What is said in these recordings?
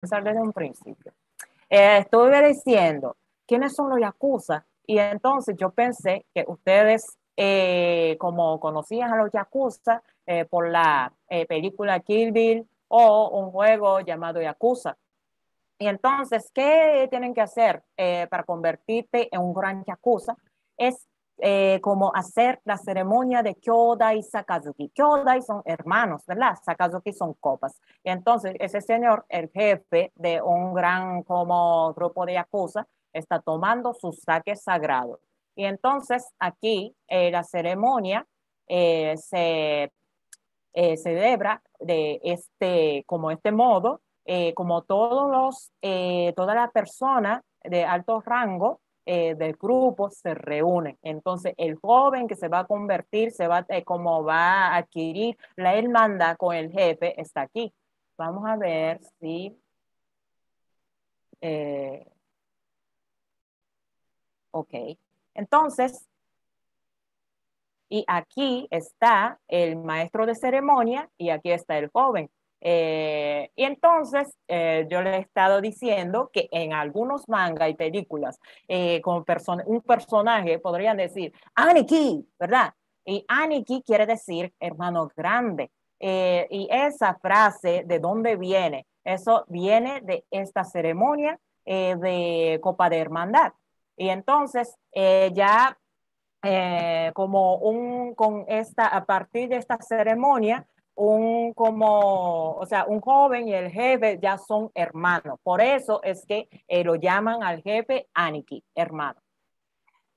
Comenzar desde un principio. Estuve diciendo, ¿quiénes son los yakuza? Y entonces yo pensé que ustedes, como conocían a los yakuza por la película Kill Bill o un juego llamado Yakuza. Y entonces, ¿qué tienen que hacer para convertirte en un gran yakuza? Es como hacer la ceremonia de Kyodai y Sakazuki. Kyodai son hermanos, ¿verdad? Sakazuki son copas. Y entonces, ese señor, el jefe de un gran como grupo de yakuza, está tomando su saque sagrado. Y entonces, aquí la ceremonia se celebra de como este modo, como todas las personas de alto rango del grupo se reúnen. Entonces, el joven que se va a convertir, como va a adquirir la hermandad con el jefe, está aquí. Vamos a ver si, eh, ok. Entonces, y aquí está el maestro de ceremonia y aquí está el joven. Y entonces yo le he estado diciendo que en algunos mangas y películas, un personaje podrían decir Aniki, ¿verdad? Y Aniki quiere decir hermano grande. Y esa frase, ¿de dónde viene? Eso viene de esta ceremonia de Copa de Hermandad. Y entonces ya a partir de esta ceremonia, o sea, un joven y el jefe ya son hermanos. Por eso es que lo llaman al jefe Aniki, hermano.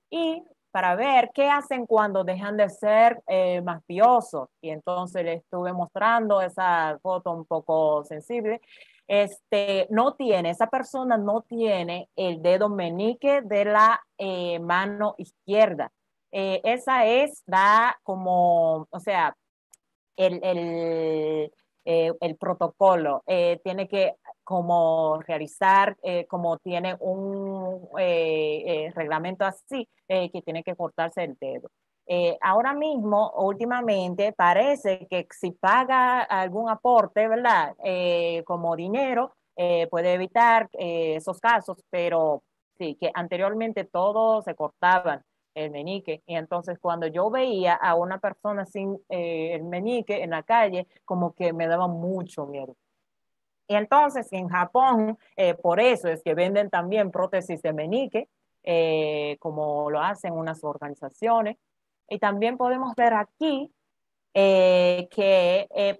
Y para ver qué hacen cuando dejan de ser mafiosos. Y entonces le estuve mostrando esa foto un poco sensible. Esa persona no tiene el dedo meñique de la mano izquierda. Esa da como, o sea, el protocolo. Tiene que como realizar, como tiene un reglamento así, que tiene que cortarse el dedo. Ahora mismo, últimamente, parece que si paga algún aporte, ¿verdad? Como dinero, puede evitar esos casos, pero sí, que anteriormente todos se cortaban el meñique. Y entonces cuando yo veía a una persona sin el meñique en la calle, como que me daba mucho miedo. Y entonces en Japón, por eso es que venden también prótesis de meñique, como lo hacen unas organizaciones. Y también podemos ver aquí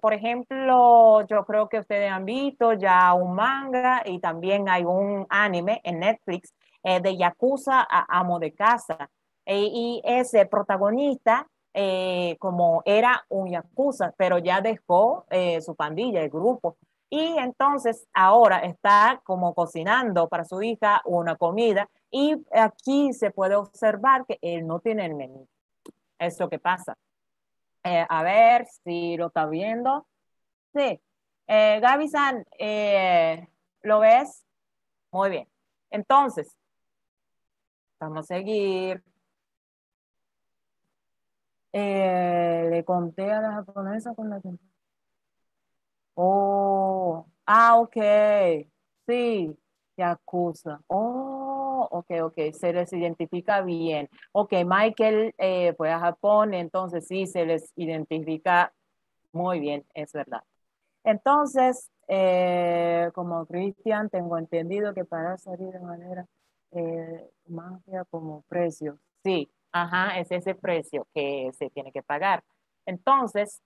por ejemplo, yo creo que ustedes han visto ya un manga y también hay un anime en Netflix de Yakuza a Amo de Casa. Y ese protagonista, como era un Yakuza, pero ya dejó su pandilla, el grupo. Y entonces ahora está como cocinando para su hija una comida y aquí se puede observar que él no tiene el menú. Es lo que pasa. A ver si lo está viendo. Sí. Gaby-san, ¿lo ves? Muy bien. Entonces, vamos a seguir. Le conté a la japonesa con la que... Oh, ok. Sí, Yakuza. Oh, ok, ok. Se les identifica bien. Ok, Michael fue a Japón, entonces sí, se les identifica muy bien, es verdad. Entonces, como Cristian, tengo entendido que para salir de manera magia como precio. Sí, ajá, es ese precio que se tiene que pagar. Entonces,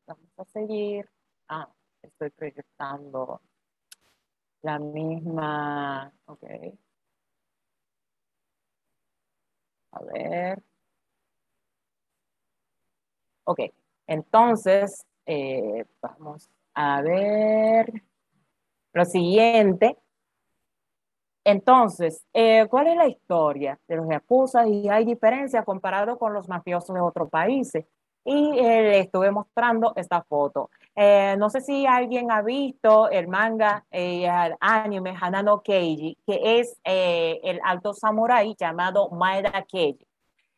vamos a seguir. Ah, estoy proyectando la misma. Ok, a ver. Ok, entonces, vamos a ver lo siguiente. Entonces, ¿cuál es la historia de los yakuza y hay diferencia comparado con los mafiosos de otros países? Y le estuve mostrando esta foto. No sé si alguien ha visto el manga, el anime Hanano Keiji, que es el alto samurái llamado Maeda Keiji.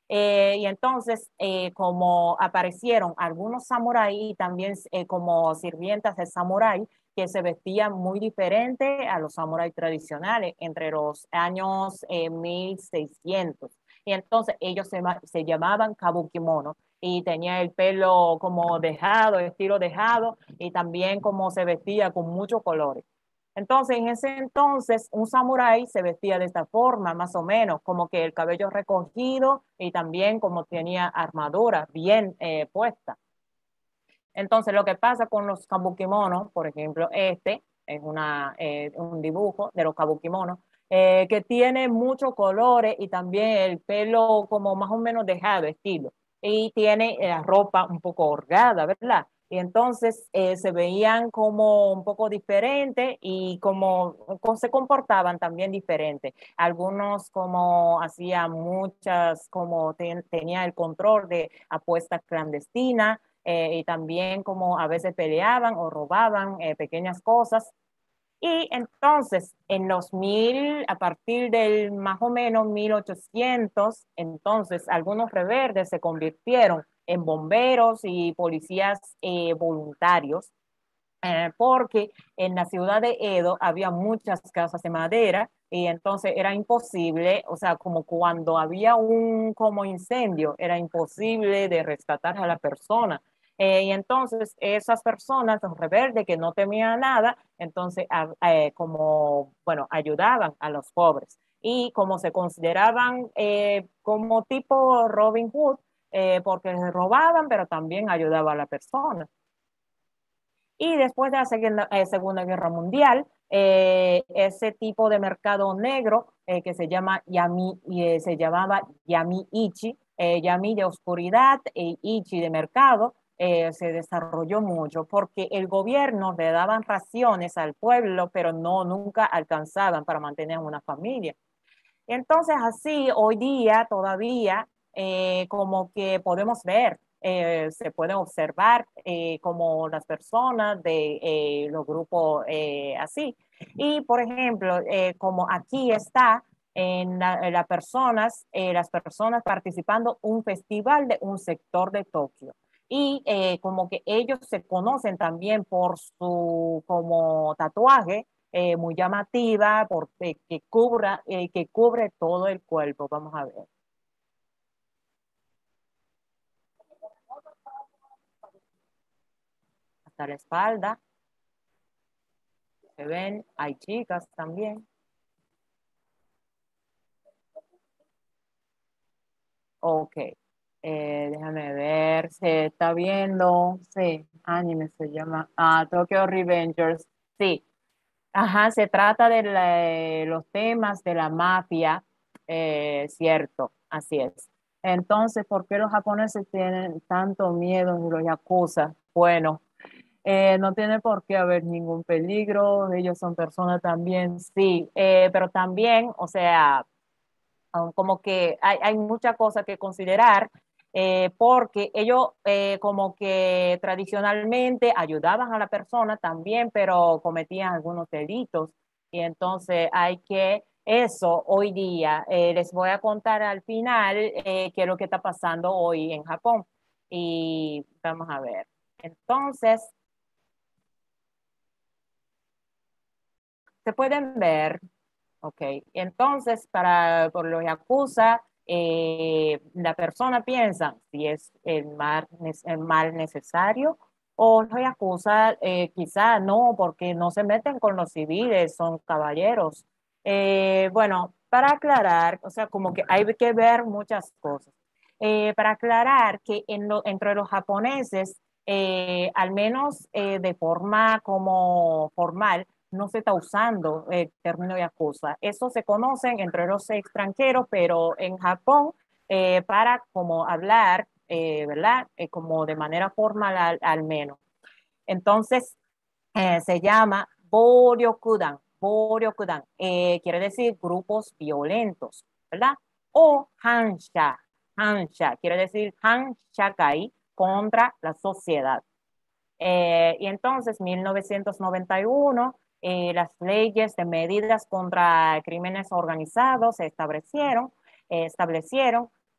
Y entonces, como aparecieron algunos samuráis y también como sirvientas de samurái, que se vestían muy diferente a los samuráis tradicionales entre los años 1600. Y entonces ellos se llamaban kabukimono y tenía el pelo como dejado, estilo dejado, y también como se vestía con muchos colores. Entonces, en ese entonces, un samurái se vestía de esta forma, más o menos, como que el cabello recogido y también como tenía armadura bien puesta. Entonces, lo que pasa con los kabukimonos, por ejemplo, este es un dibujo de los kabukimonos, que tiene muchos colores y también el pelo como más o menos dejado, estilo. Y tiene la ropa un poco holgada, ¿verdad? Y entonces se veían como un poco diferentes y como se comportaban también diferentes. Algunos como hacían muchas, como tenía el control de apuestas clandestinas, y también como a veces peleaban o robaban pequeñas cosas. Y entonces, a partir del más o menos 1800, entonces algunos rebeldes se convirtieron en bomberos y policías voluntarios, porque en la ciudad de Edo había muchas casas de madera y entonces era imposible, o sea, como cuando había un como incendio, era imposible de rescatar a la persona. Y entonces esas personas, los rebeldes que no temían nada, entonces como, bueno, ayudaban a los pobres. Y como se consideraban como tipo Robin Hood, porque robaban, pero también ayudaba a la persona. Y después de la Segunda Guerra Mundial, ese tipo de mercado negro que se llamaba Yami Ichi, Yami de oscuridad e Ichi de mercado, se desarrolló mucho porque el gobierno le daban raciones al pueblo, pero no nunca alcanzaban para mantener una familia. Entonces, así hoy día todavía como que podemos ver, se puede observar como las personas de los grupos así. Y, por ejemplo, como aquí está las personas participando un festival de un sector de Tokio. Y como que ellos se conocen también por su como tatuaje muy llamativa porque que cubre todo el cuerpo. Vamos a ver. Hasta la espalda. Se ven. Hay chicas también. Ok. Déjame ver. Se está viendo. Sí, anime se llama. Ah, Tokyo Revengers. Sí. Ajá, se trata de los temas de la mafia, cierto, así es. Entonces, ¿por qué los japoneses tienen tanto miedo de los yakuza? Bueno, no tiene por qué haber ningún peligro, ellos son personas también, sí, pero también, o sea, como que hay muchas cosas que considerar, porque ellos como que tradicionalmente ayudaban a la persona también, pero cometían algunos delitos. Y entonces hay que, eso hoy día, les voy a contar al final qué es lo que está pasando hoy en Japón. Y vamos a ver. Entonces, se pueden ver. Ok, entonces por los yakuza, la persona piensa si es el mal necesario o los yakuza quizá no, porque no se meten con los civiles, son caballeros. Bueno, para aclarar, o sea, como que hay que ver muchas cosas. Para aclarar que entre los japoneses, al menos de forma como formal, no se está usando el término yakuza. Eso se conocen entre los extranjeros, pero en Japón, para como hablar, ¿verdad? Como de manera formal al menos. Entonces, se llama Boryokudan. Boryokudan quiere decir grupos violentos, ¿verdad? O Hansha. Hansha quiere decir Hanshakai, contra la sociedad. Y entonces, 1991, las leyes de medidas contra crímenes organizados se establecieron,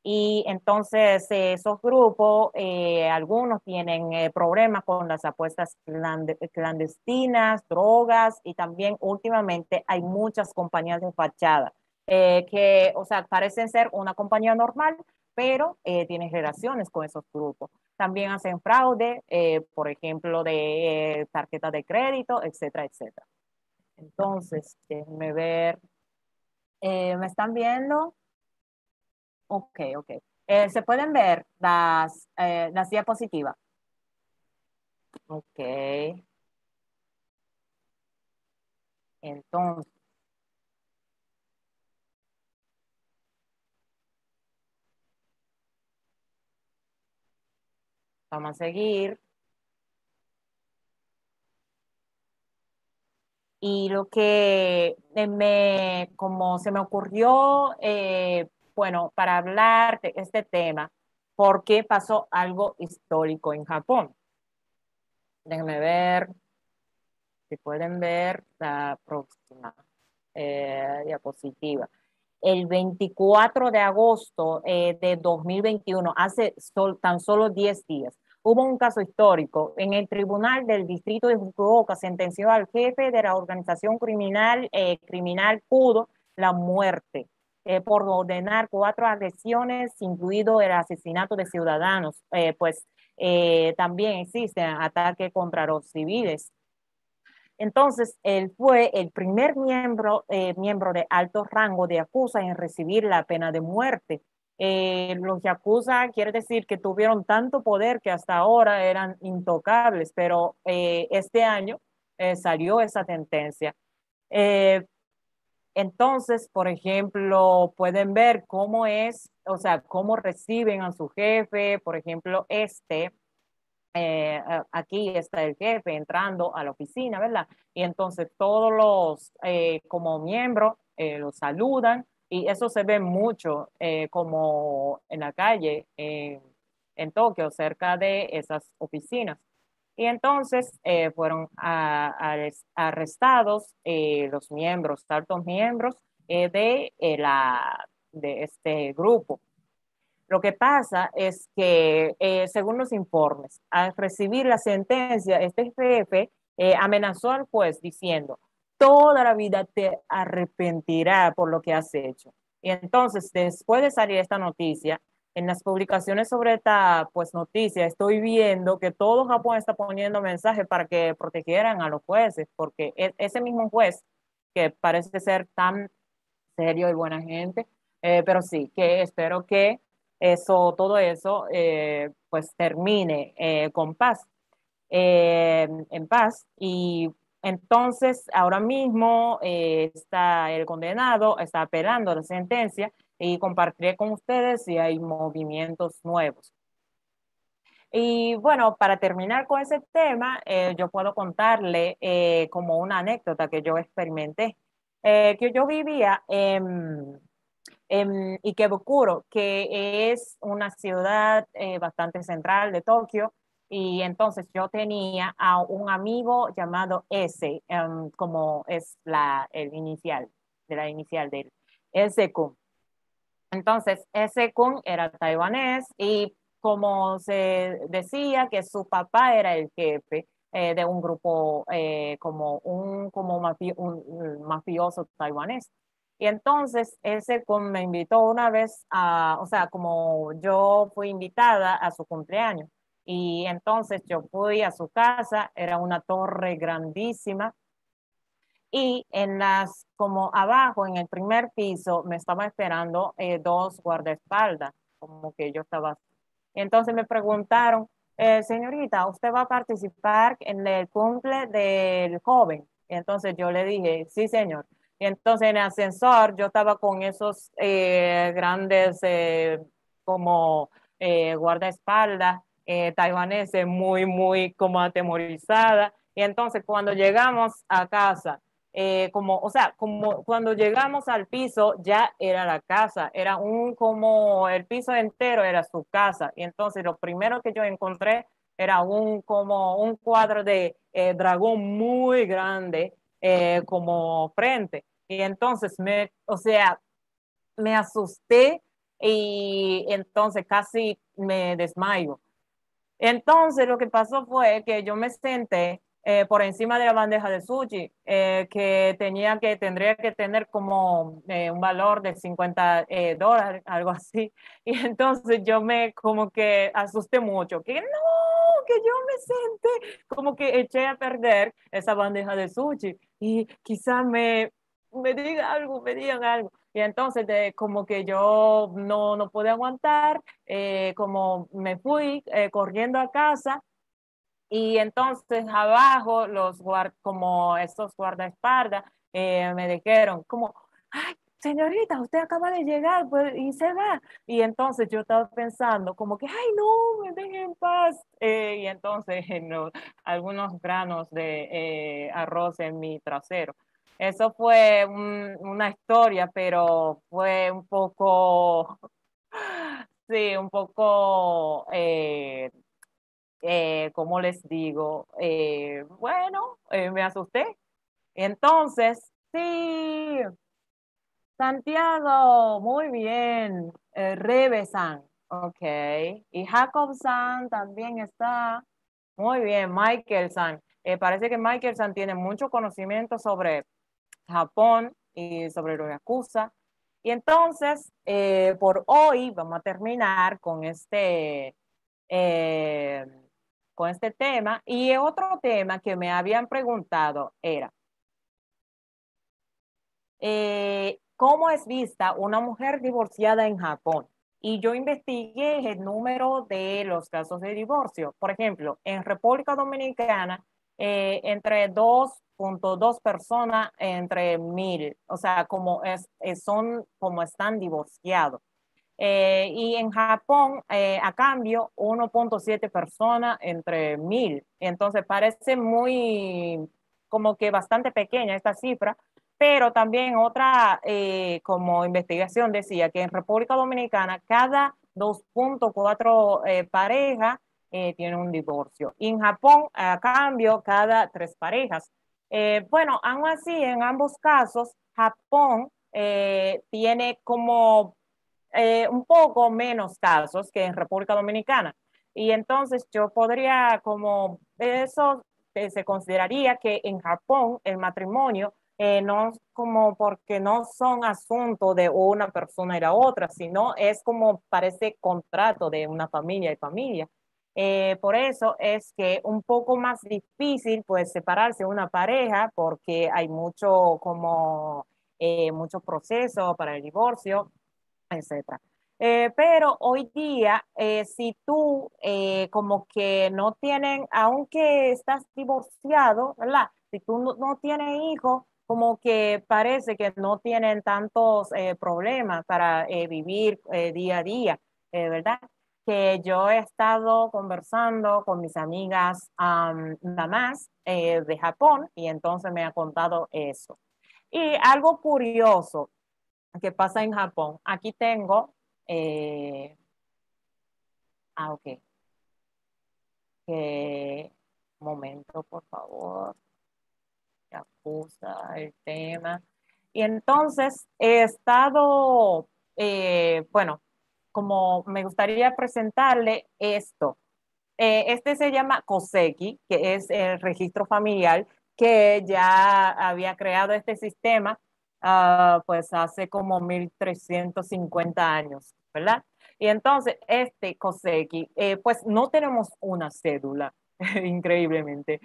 Y entonces esos grupos, algunos tienen problemas con las apuestas clandestinas, drogas y también últimamente hay muchas compañías de fachada que, o sea, parecen ser una compañía normal, pero tienen relaciones con esos grupos. También hacen fraude, por ejemplo, de tarjetas de crédito, etcétera, etcétera. Entonces, déjenme ver. ¿Me están viendo? Ok, ok. Se pueden ver las diapositivas. Ok. Entonces, vamos a seguir. Y lo que como se me ocurrió, bueno, para hablar de este tema, porque pasó algo histórico en Japón. Déjenme ver si pueden ver la próxima diapositiva. El 24 de agosto de 2021, hace tan solo 10 días, hubo un caso histórico. En el Tribunal del Distrito de Fukuoka sentenció al jefe de la organización criminal Kudo la muerte por ordenar 4 agresiones, incluido el asesinato de ciudadanos. También existen ataques contra los civiles. Entonces, él fue el primer miembro de alto rango de Yakuza en recibir la pena de muerte. Los Yakuza quiere decir que tuvieron tanto poder que hasta ahora eran intocables, pero este año salió esa sentencia. Eh, entonces, por ejemplo, pueden ver cómo es, o sea, cómo reciben a su jefe, por ejemplo, aquí está el jefe entrando a la oficina, ¿verdad? Y entonces todos los como miembros los saludan y eso se ve mucho como en la calle en Tokio, cerca de esas oficinas. Y entonces fueron arrestados los miembros, altos miembros de este grupo. Lo que pasa es que, según los informes, al recibir la sentencia, este jefe amenazó al juez diciendo, toda la vida te arrepentirá por lo que has hecho. Y entonces, después de salir esta noticia, en las publicaciones sobre esta pues, noticia, estoy viendo que todo Japón está poniendo mensajes para que protegieran a los jueces, porque ese mismo juez, que parece ser tan serio y buena gente, pero sí, que espero que todo eso, pues termine con paz, en paz. Y entonces, ahora mismo está el condenado, está apelando la sentencia y compartiré con ustedes si hay movimientos nuevos. Y bueno, para terminar con ese tema, yo puedo contarle como una anécdota que yo experimenté, que yo vivía en Ikebukuro, que es una ciudad bastante central de Tokio, y entonces yo tenía a un amigo llamado S, como es el inicial, de la inicial de él, S-kun. Entonces, S-kun era taiwanés y como se decía que su papá era el jefe de un grupo un mafioso taiwanés. Y entonces ese me invitó una vez o sea, como yo fui invitada a su cumpleaños. Y entonces yo fui a su casa, era una torre grandísima, y como abajo, en el primer piso, me estaba esperando dos guardaespaldas, como que yo estaba. Entonces me preguntaron, señorita, ¿usted va a participar en el cumple del joven? Y entonces yo le dije, sí, señor. Y entonces en el ascensor yo estaba con esos grandes como guardaespaldas taiwaneses muy, muy como atemorizada. Y entonces cuando llegamos a casa, o sea, como cuando llegamos al piso ya era la casa, era como el piso entero era su casa. Y entonces lo primero que yo encontré era como un cuadro de dragón muy grande como frente. Y entonces o sea, me asusté y entonces casi me desmayo. Entonces lo que pasó fue que yo me senté por encima de la bandeja de sushi, que tendría que tener como un valor de $50, algo así. Y entonces yo me como que asusté mucho, que no, que yo me senté, como que eché a perder esa bandeja de sushi y quizás me diga algo, me digan algo. Y entonces como que yo no pude aguantar, como me fui corriendo a casa y entonces abajo como estos guardaespaldas me dijeron como, ay, señorita, usted acaba de llegar pues, y se va. Y entonces yo estaba pensando como que, ay, no, me dejen en paz. Y entonces no, algunos granos de arroz en mi trasero. Eso fue una historia, pero fue un poco, sí, un poco ¿cómo les digo? Bueno, me asusté. Entonces, sí, Santiago, muy bien. Rebe-san, ok. Y Jacob-san también está. Muy bien, Michael-san. Parece que Michael-san tiene mucho conocimiento sobre Japón y sobre los yakuza. Y entonces, por hoy vamos a terminar eh, con este tema. Y otro tema que me habían preguntado era, ¿cómo es vista una mujer divorciada en Japón? Y yo investigué el número de los casos de divorcio. Por ejemplo, en República Dominicana, entre 2.2 personas entre 1,000, o sea, son como están divorciados. Y en Japón, a cambio, 1.7 personas entre 1,000. Entonces parece muy, como que bastante pequeña esta cifra, pero también otra como investigación decía que en República Dominicana cada 2.4 parejas tiene un divorcio. Y en Japón, a cambio, cada 3 parejas. Bueno, aún así, en ambos casos, Japón tiene como un poco menos casos que en República Dominicana. Y entonces yo podría, como eso se consideraría que en Japón el matrimonio no es como porque no son asunto de una persona y la otra, sino es como parece contrato de una familia y familia. Por eso es que un poco más difícil pues separarse de una pareja porque hay mucho proceso para el divorcio, etcétera. Pero hoy día, si tú como que no tienen, aunque estás divorciado, ¿verdad? Si tú no tienes hijos, como que parece que no tienen tantos problemas para vivir día a día, ¿verdad? Que yo he estado conversando con mis amigas mamás de Japón y entonces me ha contado eso. Y algo curioso que pasa en Japón. Aquí tengo, eh, ok, que, momento, por favor, ya puse el tema. Y entonces he estado, bueno, como me gustaría presentarle esto. Este se llama COSECI, que es el registro familiar, que ya había creado este sistema pues hace como 1350 años, ¿verdad? Y entonces este COSECI, pues no tenemos una cédula, increíblemente.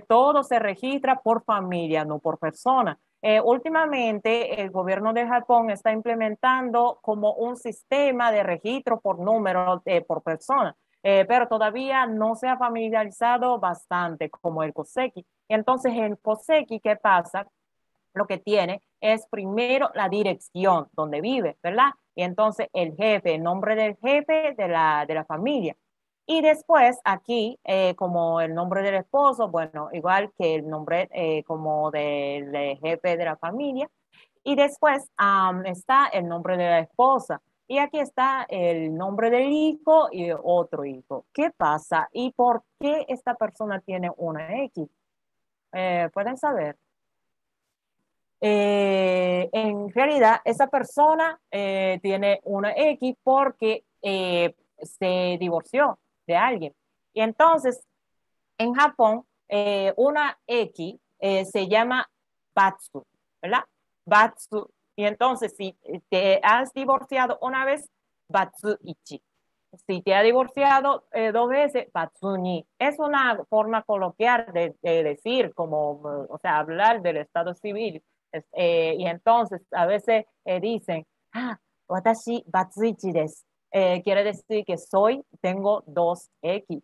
Todo se registra por familia, no por persona. Últimamente el gobierno de Japón está implementando como un sistema de registro por número por persona, pero todavía no se ha familiarizado bastante como el COSECI. Entonces, el COSECI, ¿qué pasa? Lo que tiene es primero la dirección donde vive, ¿verdad? Y entonces el jefe, el nombre del jefe de la familia. Y después aquí, como el nombre del esposo, bueno, igual que el nombre como del jefe de la familia. Y después está el nombre de la esposa. Y aquí está el nombre del hijo y otro hijo. ¿Qué pasa? ¿Y por qué esta persona tiene una X? ¿Pueden saber? en realidad esa persona tiene una X porque se divorció de alguien. Y entonces, en Japón, una X se llama Batsu, ¿verdad? Batsu. Y entonces, si te has divorciado una vez, Batsu Ichi. Si te has divorciado dos veces, Batsu Ni. Es una forma coloquial de decir, como, o sea, hablar del estado civil. Y entonces, a veces dicen, watashi Batsu Ichi desu. Quiere decir que tengo dos X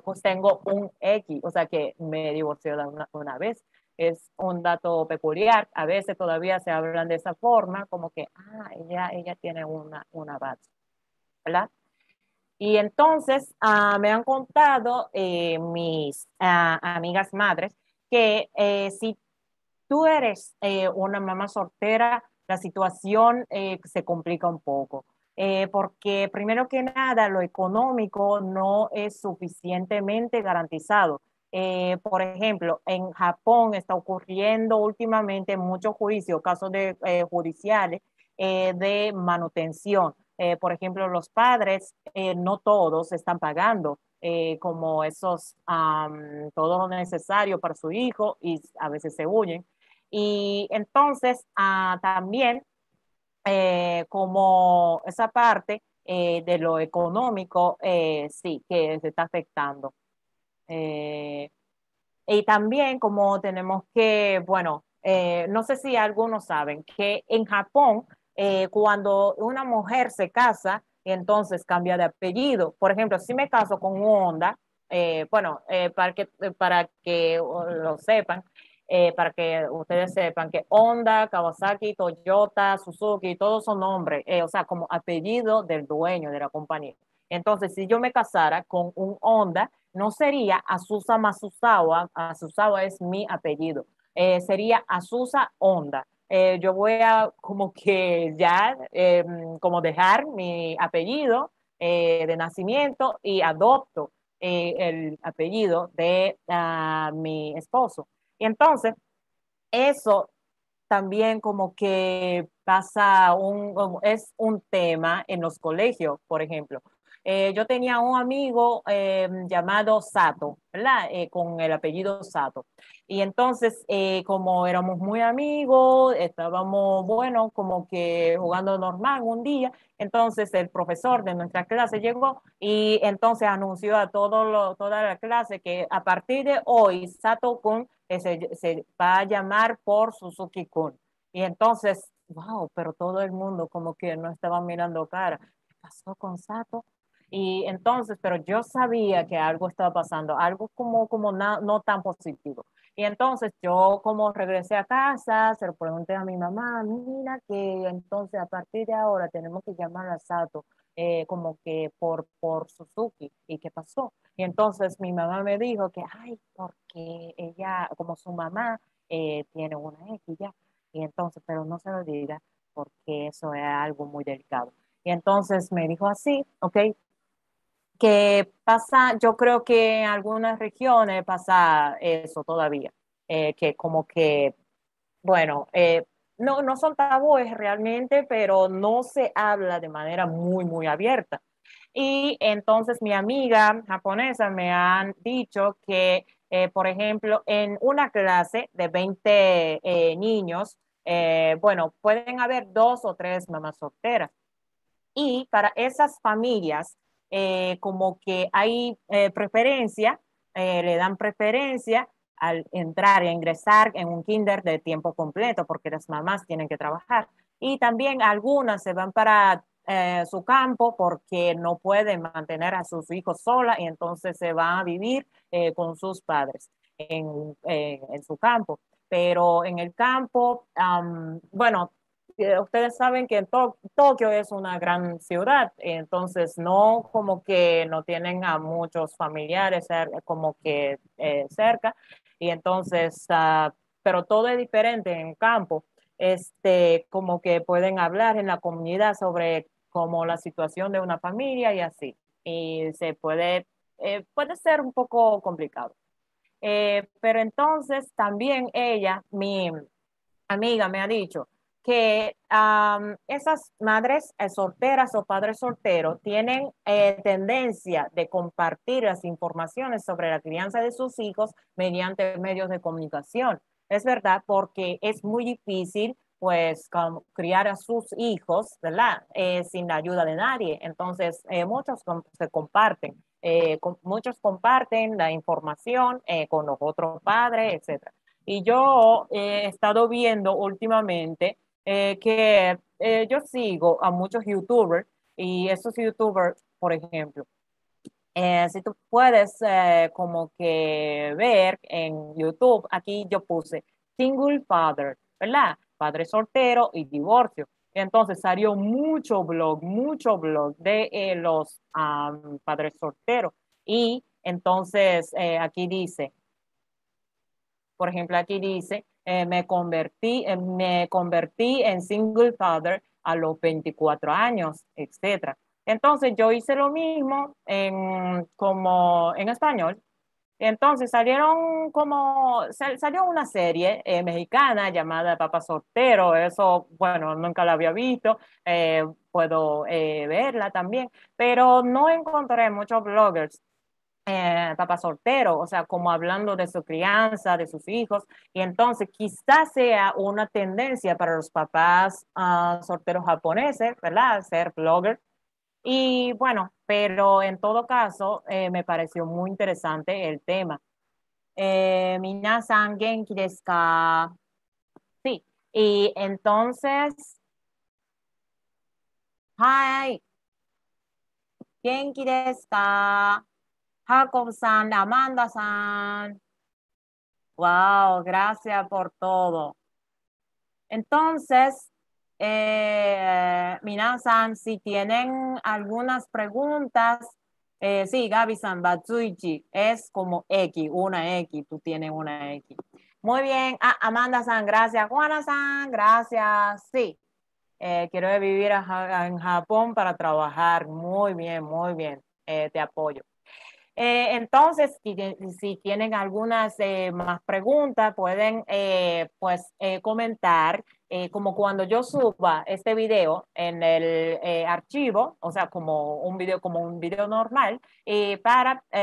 pues tengo un X, o sea que me divorció una vez. Es un dato peculiar. A veces todavía se hablan de esa forma, como que, ella tiene una base, ¿verdad? Y entonces me han contado mis amigas madres que si tú eres una mamá soltera, la situación se complica un poco. Porque primero que nada, lo económico no es suficientemente garantizado. Por ejemplo, en Japón está ocurriendo últimamente muchos juicios, casos judiciales de manutención. Por ejemplo, los padres, no todos están pagando como todo lo necesario para su hijo y a veces se huyen. Y entonces también como esa parte de lo económico, sí, que se está afectando. Eh, y también como tenemos que, bueno, no sé si algunos saben que en Japón, cuando una mujer se casa, entonces cambia de apellido. Por ejemplo, si me caso con un Honda, bueno, para que lo sepan, para que ustedes sepan que Honda, Kawasaki, Toyota, Suzuki, todos son nombres, o sea, como apellido del dueño de la compañía. Entonces, si yo me casara con un Honda, no sería Azusa Masuzawa, Azusawa es mi apellido, sería Azusa Honda. Yo voy a como que ya, como dejar mi apellido de nacimiento y adopto el apellido de mi esposo. Y entonces, eso también como que es un tema en los colegios, por ejemplo. Yo tenía un amigo llamado Sato, ¿verdad? Con el apellido Sato. Y entonces, como éramos muy amigos, estábamos, bueno, como que jugando normal un día, entonces el profesor de nuestra clase llegó y entonces anunció a toda la clase que a partir de hoy Sato Kun se va a llamar por Suzuki-kun. Y entonces, wow, pero todo el mundo como que no estaba mirando cara. ¿Qué pasó con Sato? Y entonces, pero yo sabía que algo estaba pasando, algo no tan positivo. Y entonces yo como regresé a casa, se lo pregunté a mi mamá, mira que entonces a partir de ahora tenemos que llamar a Sato como que por Suzuki. ¿Y qué pasó? Y entonces mi mamá me dijo que, ay, porque ella, como su mamá, tiene una X ya. Y entonces, pero no se lo diga porque eso es algo muy delicado. Y entonces me dijo así, ok, que pasa, yo creo que en algunas regiones pasa eso todavía, que como que, bueno, no son tabúes realmente, pero no se habla de manera muy abierta. Y entonces mi amiga japonesa me han dicho que, por ejemplo, en una clase de 20 niños, bueno, pueden haber dos o tres mamás solteras. Y para esas familias, como que hay preferencia, le dan preferencia al entrar e ingresar en un kinder de tiempo completo, porque las mamás tienen que trabajar. Y también algunas se van para su campo porque no pueden mantener a sus hijos solas y entonces se van a vivir con sus padres en su campo. Pero en el campo, bueno, ustedes saben que Tokio es una gran ciudad, entonces no como que no tienen a muchos familiares como que cerca, y entonces, pero todo es diferente en campo, como que pueden hablar en la comunidad sobre como la situación de una familia y así, y puede ser un poco complicado. Pero entonces también ella, mi amiga, me ha dicho que esas madres solteras o padres solteros tienen tendencia de compartir las informaciones sobre la crianza de sus hijos mediante medios de comunicación. Es verdad, porque es muy difícil pues criar a sus hijos, ¿verdad? Sin la ayuda de nadie. Entonces, muchos se comparten. Muchos comparten la información con los otros padres, etcétera. Y yo he estado viendo últimamente que yo sigo a muchos YouTubers y esos YouTubers, por ejemplo, si tú puedes como que ver en YouTube, aquí yo puse single father, ¿verdad? Padre soltero y divorcio. Entonces salió mucho blog de los padres solteros. Y entonces aquí dice, por ejemplo, aquí dice, me convertí en single father a los 24 años, etcétera. Entonces yo hice lo mismo como en español. Entonces salió una serie mexicana llamada Papá Soltero. Eso, bueno, nunca la había visto. Puedo verla también, pero no encontré muchos bloggers papá soltero, o sea, como hablando de su crianza, de sus hijos, y entonces quizás sea una tendencia para los papás solteros japoneses, ¿verdad? Ser blogger. Y bueno, pero en todo caso, me pareció muy interesante el tema. Minasan genki desu ka? Sí, y entonces, hi, genki desu ka? Jacob-san, Amanda-san. Wow, gracias por todo. Entonces, minasan, si tienen algunas preguntas, sí, Gaby-san, Batsuichi, es como X, una X, tú tienes una X. Muy bien, Amanda-san, gracias. Juana-san, gracias. Sí, quiero vivir en Japón para trabajar. Muy bien, te apoyo. Entonces, si tienen algunas más preguntas, pueden pues comentar, como cuando yo suba este video en el archivo, o sea, como un video normal,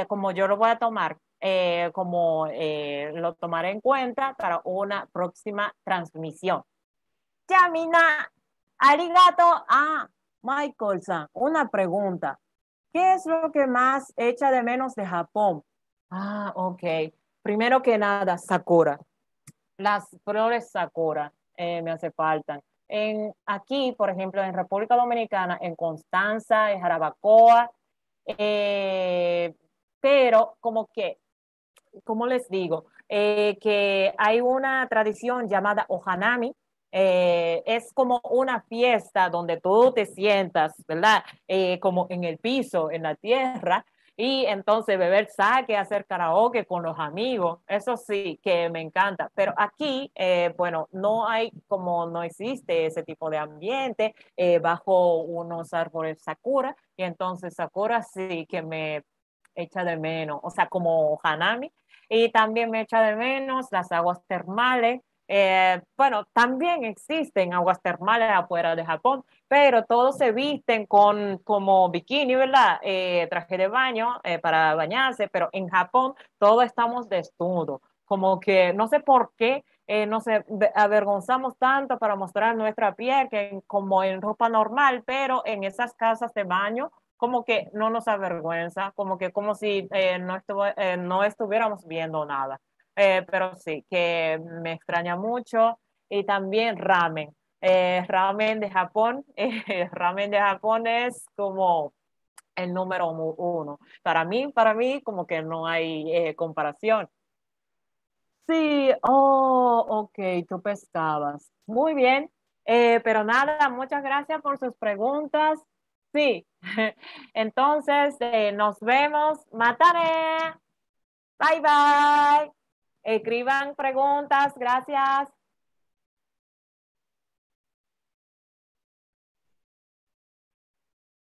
como yo lo voy a tomar, lo tomaré en cuenta para una próxima transmisión. Ya, Mina, arigato. Michael-san, una pregunta. ¿Qué es lo que más echa de menos de Japón? Ok. Primero que nada, Sakura. Las flores Sakura me hace falta. Aquí, por ejemplo, en República Dominicana, en Constanza, en Jarabacoa, eh, pero como que, ¿cómo les digo? Que hay una tradición llamada Ohanami. Es como una fiesta donde tú te sientas, ¿verdad? Como en el piso, en la tierra, y entonces beber sake, hacer karaoke con los amigos. Eso sí, que me encanta. Pero aquí, bueno, no existe ese tipo de ambiente bajo unos árboles sakura, y entonces sakura sí que me echa de menos, o sea, como Hanami, y también me echa de menos las aguas termales. Bueno, también existen aguas termales afuera de Japón, pero todos se visten con como bikini, ¿verdad? Traje de baño para bañarse, pero en Japón todos estamos desnudos. Como que no sé por qué nos avergonzamos tanto para mostrar nuestra piel que como en ropa normal, pero en esas casas de baño como que no nos avergüenza, como si no estuviéramos viendo nada. Pero sí, que me extraña mucho. Y también ramen. Ramen de Japón, ramen de Japón es como el número uno. Para mí como que no hay comparación. Sí, ok, tú pescabas. Muy bien, pero nada, muchas gracias por sus preguntas. Sí, entonces nos vemos. Matane. Bye bye. Escriban preguntas. Gracias.